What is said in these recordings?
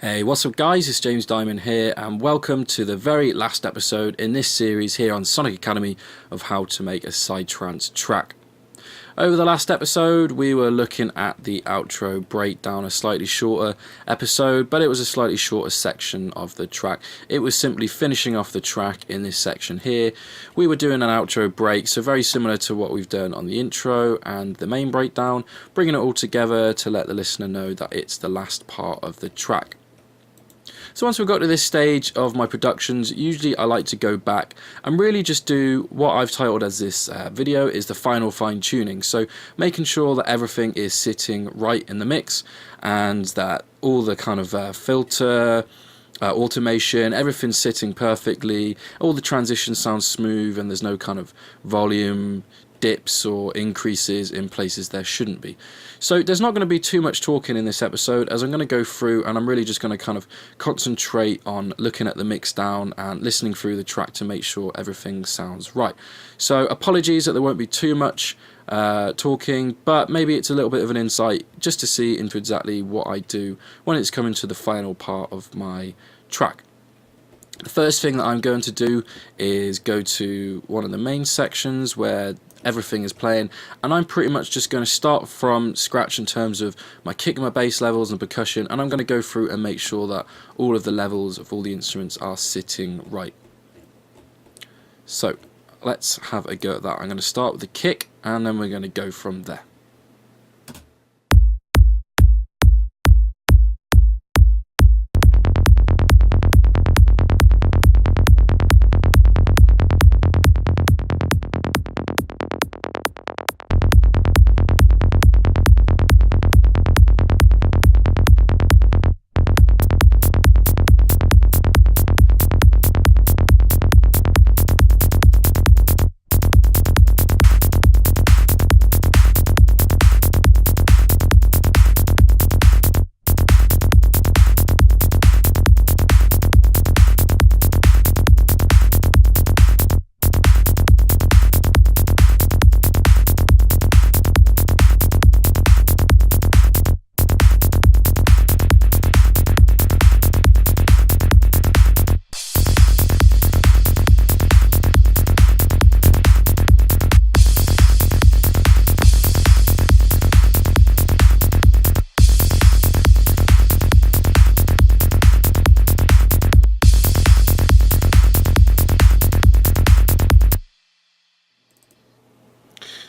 Hey, what's up guys, it's James Diamond here and welcome to the very last episode in this series here on Sonic Academy of how to make a Psytrance track. Over the last episode we were looking at the outro breakdown, a slightly shorter episode, but it was a slightly shorter section of the track. It was simply finishing off the track in this section here. We were doing an outro break, so very similar to what we've done on the intro and the main breakdown, bringing it all together to let the listener know that it's the last part of the track. So once we've got to this stage of my productions, usually I like to go back and really just do what I've titled as this video is the final fine tuning. So making sure that everything is sitting right in the mix and that all the kind of filter, automation, everything's sitting perfectly, all the transitions sound smooth and there's no kind of volume dips or increases in places there shouldn't be. So there's not going to be too much talking in this episode, as I'm going to go through and I'm really just going to kind of concentrate on looking at the mix down and listening through the track to make sure everything sounds right. So apologies that there won't be too much talking, but maybe it's a little bit of an insight just to see into exactly what I do when it's coming to the final part of my track. The first thing that I'm going to do is go to one of the main sections where everything is playing, and I'm pretty much just going to start from scratch in terms of my kick and my bass levels and percussion, and I'm going to go through and make sure that all of the levels of all the instruments are sitting right. So let's have a go at that. I'm going to start with the kick and then we're going to go from there.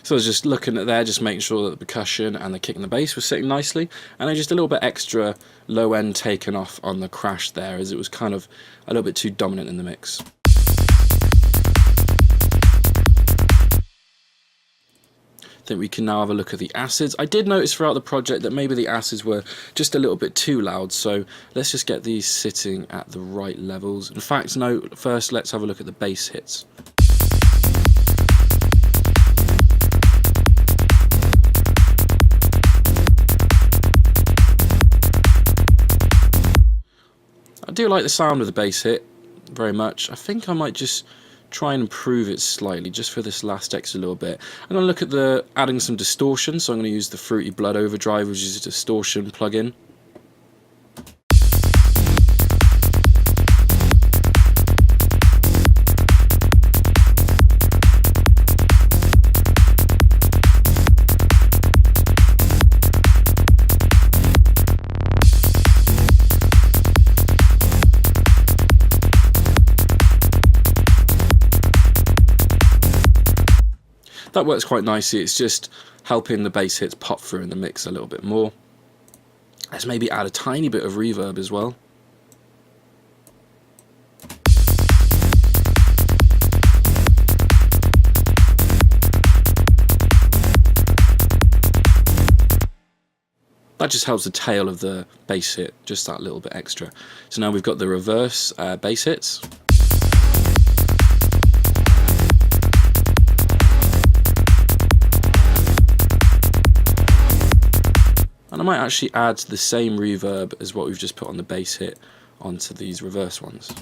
So I was just looking at there, just making sure that the percussion and the kick and the bass were sitting nicely, and then just a little bit extra low end taken off on the crash there, as it was kind of a little bit too dominant in the mix. I think we can now have a look at the acids. I did notice throughout the project that maybe the acids were just a little bit too loud, so let's just get these sitting at the right levels. In fact, no, first let's have a look at the bass hits. I do like the sound of the bass hit very much. I think I might just try and improve it slightly just for this last extra little bit. I'm going to look at adding some distortion, so I'm going to use the Fruity Blood Overdrive, which is a distortion plugin. That works quite nicely. It's just helping the bass hits pop through in the mix a little bit more. Let's maybe add a tiny bit of reverb as well. That just helps the tail of the bass hit just that little bit extra. So now we've got the reverse bass hits. And I might actually add the same reverb as what we've just put on the bass hit onto these reverse ones.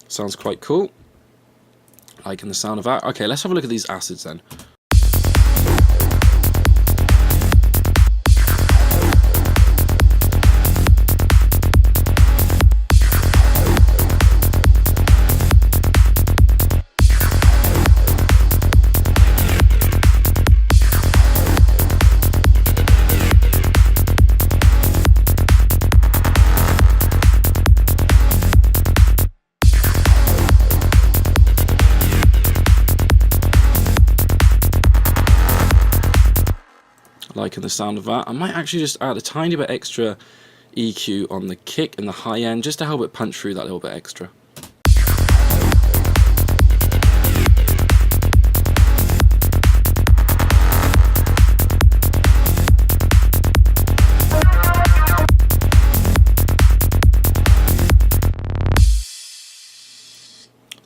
Sounds quite cool. Liking the sound of that. Okay, let's have a look at these acids then. liking the sound of that. I might actually just add a tiny bit extra EQ on the kick and the high end, just to help it punch through that little bit extra.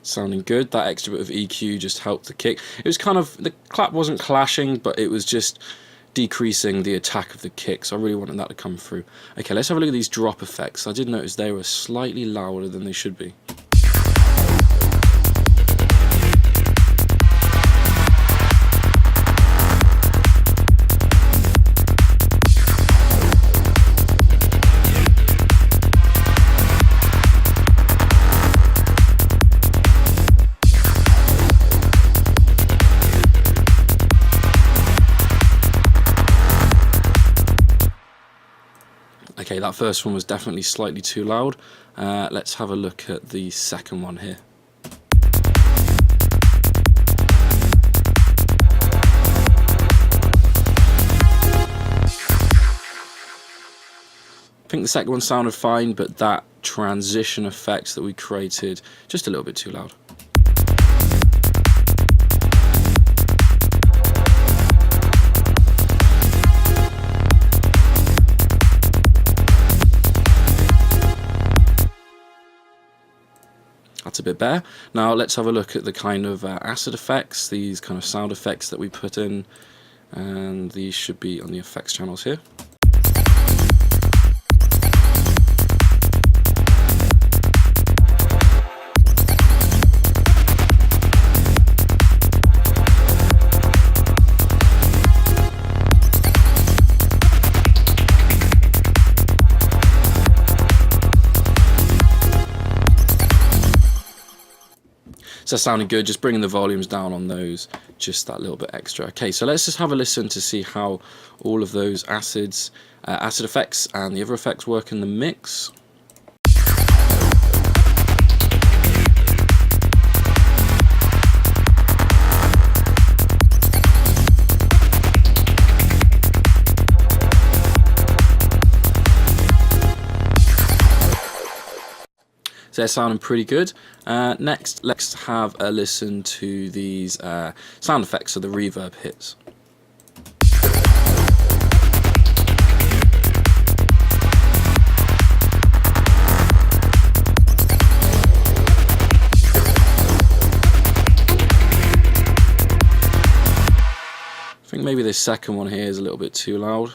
Sounding good. That extra bit of EQ just helped the kick. It was kind of, the clap wasn't clashing, but it was just decreasing the attack of the kick, so I really wanted that to come through. Okay, let's have a look at these drop effects. I did notice they were slightly louder than they should be. Okay, that first one was definitely slightly too loud. Let's have a look at the second one here. I think the second one sounded fine, but that transition effect that we created, just a little bit too loud. That's a bit better. Now let's have a look at the kind of acid effects, these kind of sound effects that we put in, and these should be on the effects channels here. So that's sounding good, just bringing the volumes down on those, just that little bit extra. Okay, so let's just have a listen to see how all of those acid effects and the other effects work in the mix. So they're sounding pretty good. Next, let's have a listen to these sound effects, so the reverb hits. I think maybe this second one here is a little bit too loud.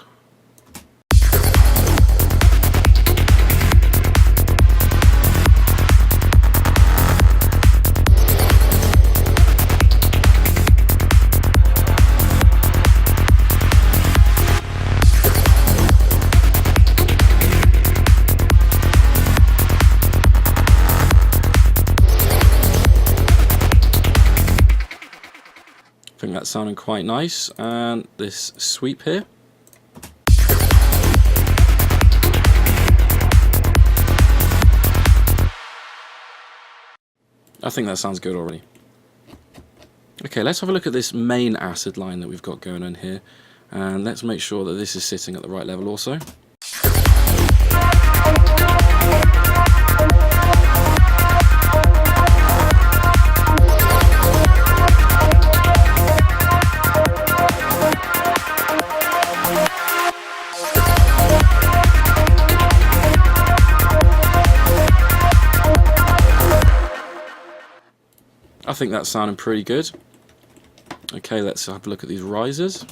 I think that's sounding quite nice. And this sweep here. I think that sounds good already. Okay, let's have a look at this main acid line that we've got going on here. And let's make sure that this is sitting at the right level also. I think that's sounding pretty good. Okay, let's have a look at these risers.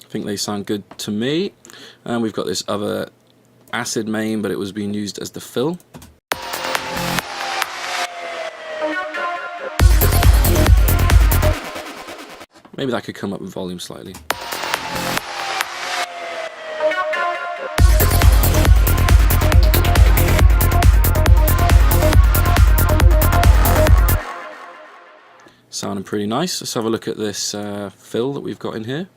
I think they sound good to me. And we've got this other acid main, but it was being used as the fill. Maybe that could come up with volume slightly. sounding pretty nice. Let's have a look at this fill that we've got in here.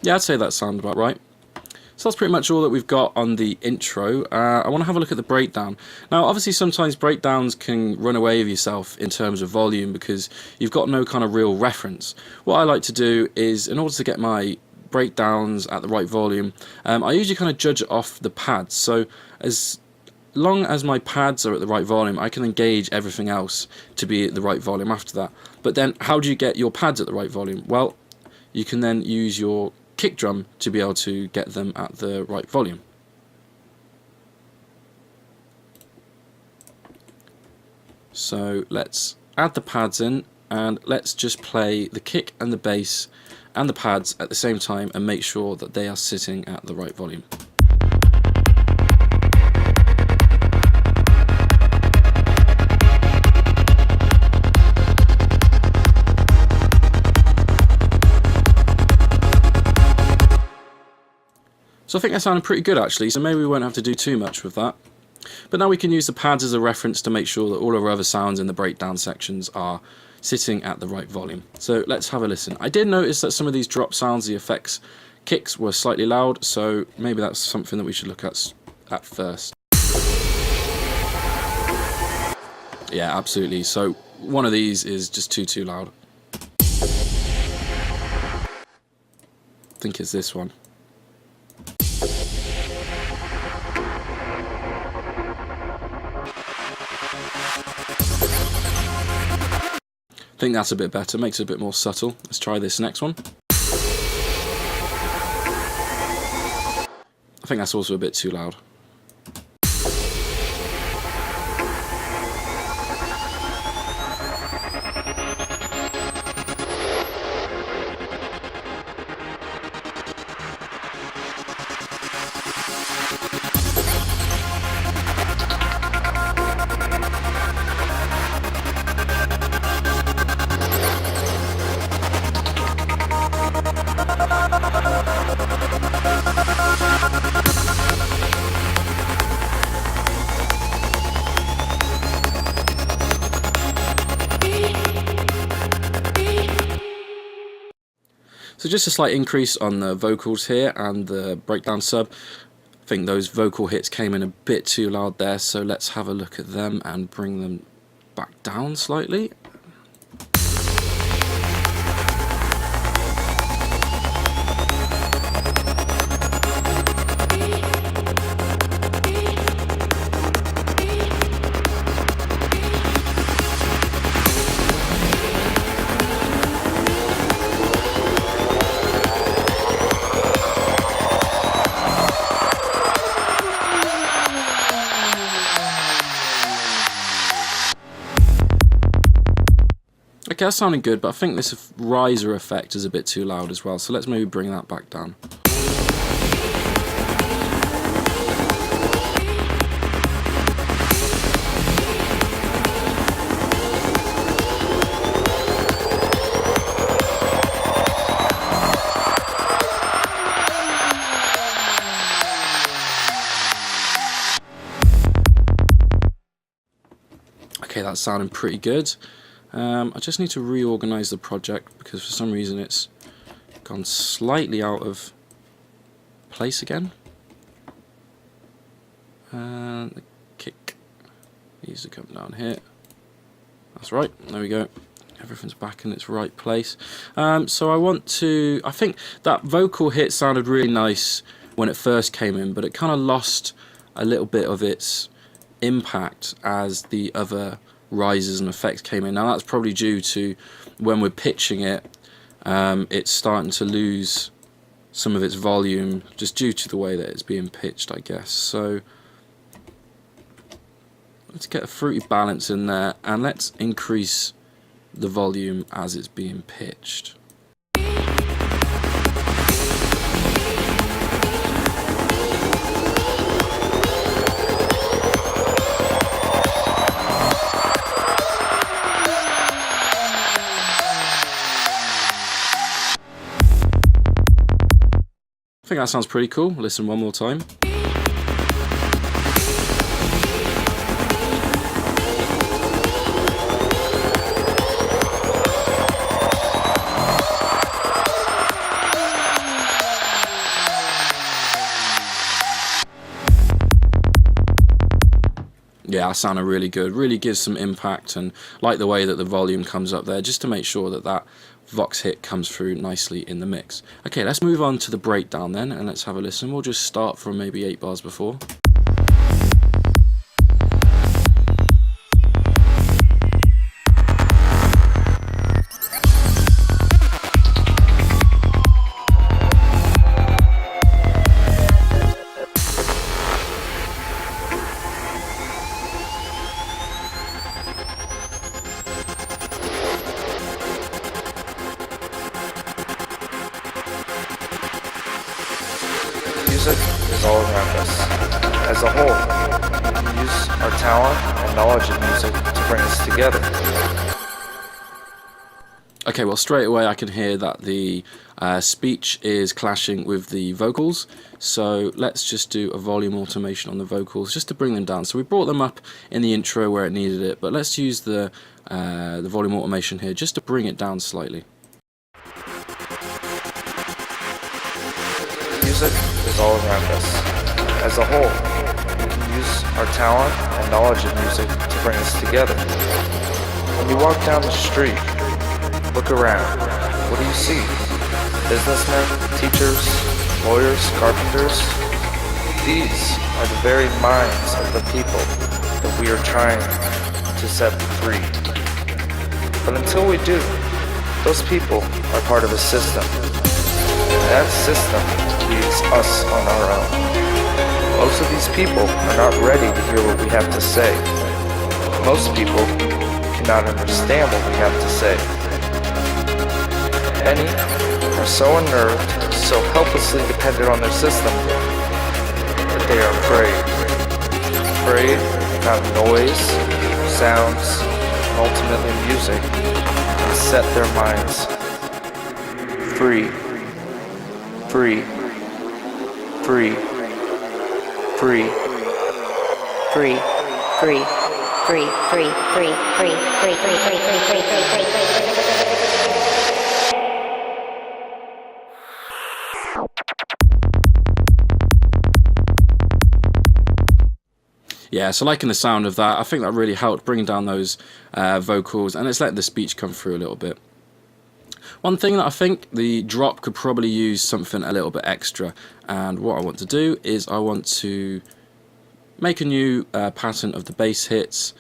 Yeah, I'd say that sounds about right. So that's pretty much all that we've got on the intro. I want to have a look at the breakdown. Now, obviously, sometimes breakdowns can run away with yourself in terms of volume because you've got no kind of real reference. What I like to do is, in order to get my breakdowns at the right volume, I usually kind of judge it off the pads. So as long as my pads are at the right volume, I can engage everything else to be at the right volume after that. But then, how do you get your pads at the right volume? Well, you can then use your kick drum to be able to get them at the right volume. So let's add the pads in and let's just play the kick and the bass and the pads at the same time and make sure that they are sitting at the right volume. So I think that sounded pretty good actually, so maybe we won't have to do too much with that. But now we can use the pads as a reference to make sure that all of our other sounds in the breakdown sections are sitting at the right volume. So let's have a listen. I did notice that some of these drop sounds, the effects kicks, were slightly loud, so maybe that's something that we should look at first. Yeah, absolutely. So one of these is just too loud. I think it's this one. I think that's a bit better, makes it a bit more subtle. Let's try this next one. I think that's also a bit too loud. So just a slight increase on the vocals here and the breakdown sub. I think those vocal hits came in a bit too loud there, so let's have a look at them and bring them back down slightly. Okay, that's sounding good, but I think this riser effect is a bit too loud as well, so let's maybe bring that back down. Okay, that's sounding pretty good. I just need to reorganize the project because for some reason it's gone slightly out of place again. And the kick needs to come down here. That's right, there we go. Everything's back in its right place. So I think that vocal hit sounded really nice when it first came in, but it kind of lost a little bit of its impact as the other rises and effects came in. Now that's probably due to when we're pitching it, it's starting to lose some of its volume just due to the way that it's being pitched, I guess. So let's get a fruity balance in there and let's increase the volume as it's being pitched. I think that sounds pretty cool. Listen one more time. Yeah, that sounded really good. Really gives some impact, and like the way that the volume comes up there, just to make sure that that Vox hit comes through nicely in the mix. Okay, let's move on to the breakdown then, and let's have a listen. We'll just start from maybe 8 bars before. Music is all around us. As a whole, we can use our talent and knowledge of music to bring us together. Okay, well, straight away I can hear that the speech is clashing with the vocals, so let's just do a volume automation on the vocals just to bring them down. So we brought them up in the intro where it needed it, but let's use the volume automation here just to bring it down slightly. Music is all around us. As a whole, we can use our talent and knowledge of music to bring us together. When you walk down the street, look around. What do you see? Businessmen, teachers, lawyers, carpenters? These are the very minds of the people that we are trying to set free. But until we do, those people are part of a system. That system leaves us on our own. Most of these people are not ready to hear what we have to say. Most people cannot understand what we have to say. Many are so unnerved, so helplessly dependent on their system, that they are afraid. Afraid that noise, sounds, and ultimately music can set their minds free. Free, free, free, free, free, free, free, free, free, free, free, free, free. Yeah, so liking the sound of that. I think that really helped bring down those vocals, and it's let the speech come through a little bit. One thing that I think the drop could probably use something a little bit extra, and what I want to do is I want to make a new pattern of the bass hits,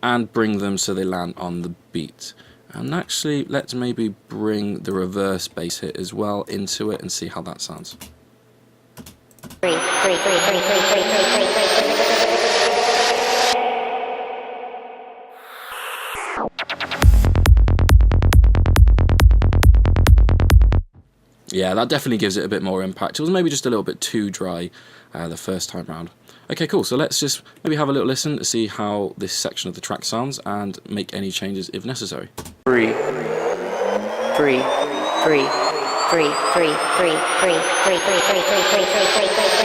and bring them so they land on the beat. And actually, let's maybe bring the reverse bass hit as well into it and see how that sounds. Yeah, that definitely gives it a bit more impact. It was maybe just a little bit too dry the first time round. Okay, cool. So let's just maybe have a little listen to see how this section of the track sounds and make any changes if necessary. Free, free, free, free, free, free, free, free, free, free, free, free, free, free.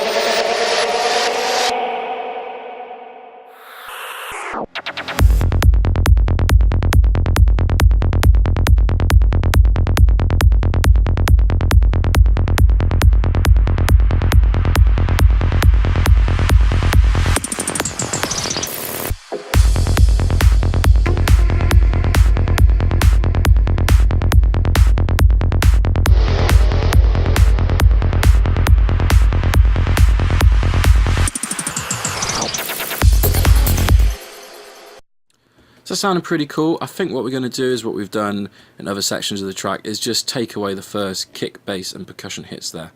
So sounding pretty cool. I think what we're going to do is what we've done in other sections of the track is just take away the first kick, bass and percussion hits there.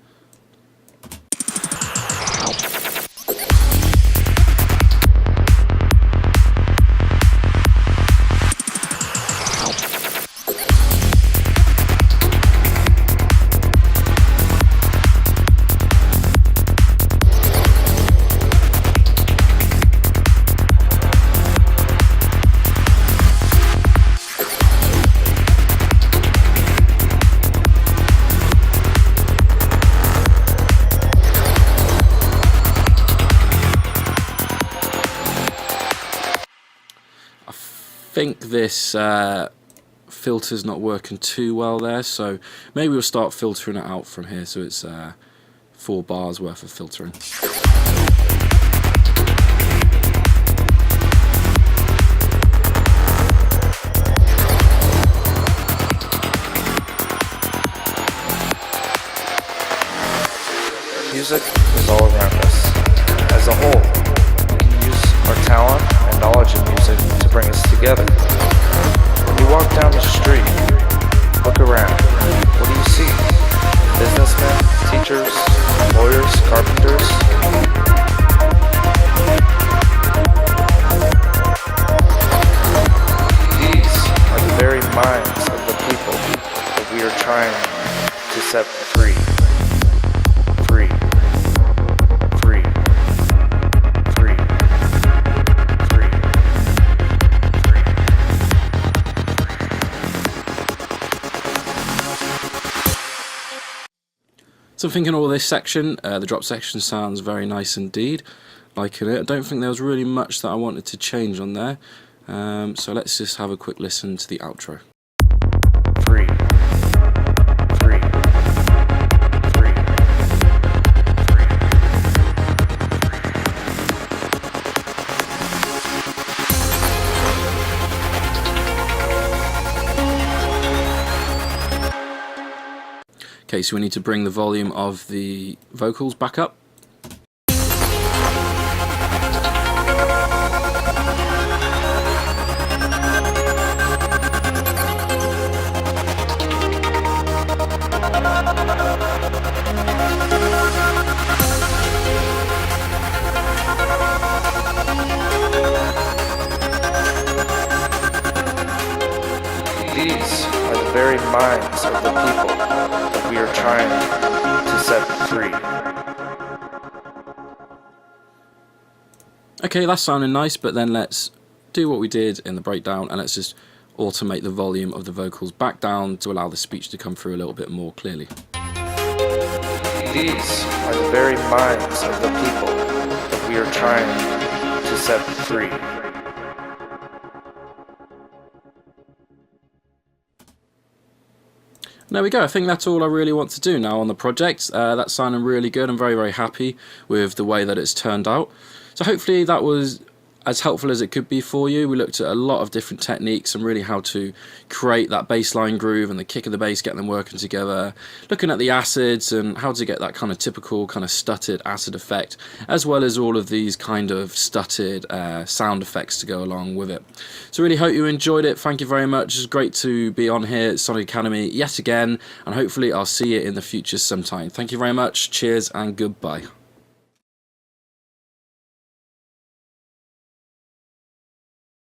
think this filter's not working too well there, so maybe we'll start filtering it out from here, so it's 4 bars worth of filtering. Music is all around us. As a whole, we can use our talent and knowledge of music to bring us together. When you walk down the street, look around. What do you see? Businessmen, teachers, lawyers, carpenters. These are the very minds of the people that we are trying to set free. So I'm thinking all this section, the drop section sounds very nice indeed, liking it. I don't think there was really much that I wanted to change on there, so let's just have a quick listen to the outro. Free. Okay, so we need to bring the volume of the vocals back up. These are the very minds of the people that we are trying to set free. Okay, that's sounding nice, but then let's do what we did in the breakdown and let's just automate the volume of the vocals back down to allow the speech to come through a little bit more clearly. These are the very minds of the people that we are trying to set free. There we go. I think that's all I really want to do now on the project. That's sounding really good. I'm very, very happy with the way that it's turned out. So hopefully that was as helpful as it could be for you. We looked at a lot of different techniques and really how to create that bass line groove and the kick of the bass, getting them working together, looking at the acids and how to get that kind of typical kind of stuttered acid effect, as well as all of these kind of stuttered sound effects to go along with it. So really hope you enjoyed it. Thank you very much. It's great to be on here at Sonic Academy yet again, and hopefully I'll see you in the future sometime. Thank you very much. Cheers and goodbye.